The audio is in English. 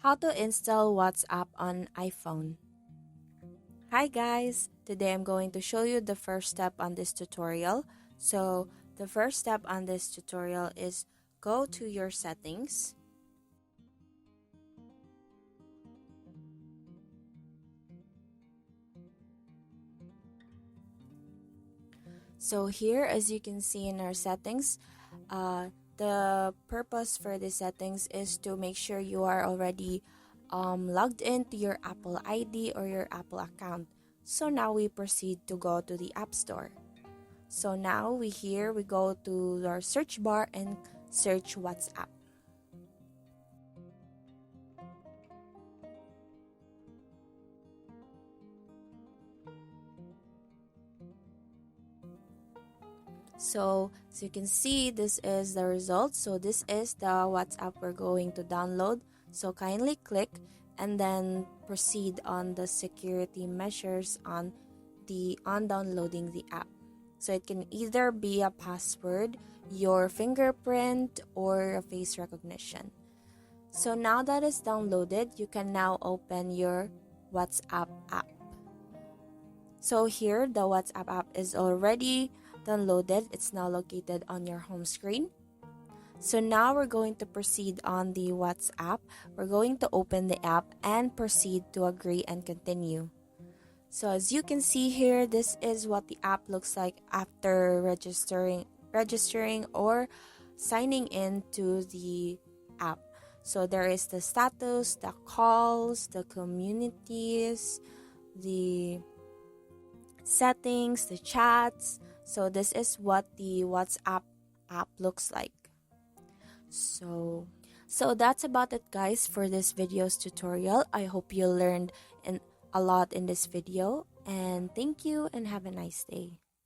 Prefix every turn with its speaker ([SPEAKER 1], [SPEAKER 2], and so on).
[SPEAKER 1] How to install WhatsApp on iPhone. Hi guys! Today I'm going to show you the first step on this tutorial. So the first step on this tutorial is go to your settings. So here, as you can see in our settings, the purpose for the settings is to make sure you are already logged into your Apple ID or your Apple account. So now we proceed to go to the App Store. So now we go to our search bar and search WhatsApp. So as you can see, this is the result. So this is the WhatsApp we're going to download. So kindly click and then proceed on the security measures on downloading the app. So it can either be a password, your fingerprint, or a face recognition. So now that is downloaded, you can now open your WhatsApp app. So here, the WhatsApp app is already downloaded. It's now located on your home screen. So now we're going to proceed on the WhatsApp. We're going to open the app and proceed to agree and continue. So as you can see here, this is what the app looks like after registering or signing in to the app. So there is the status, the calls, the communities, the settings, the chats. So this is what the WhatsApp app looks like. So that's about it guys for this video's tutorial. I hope you learned a lot in this video, and thank you and have a nice day.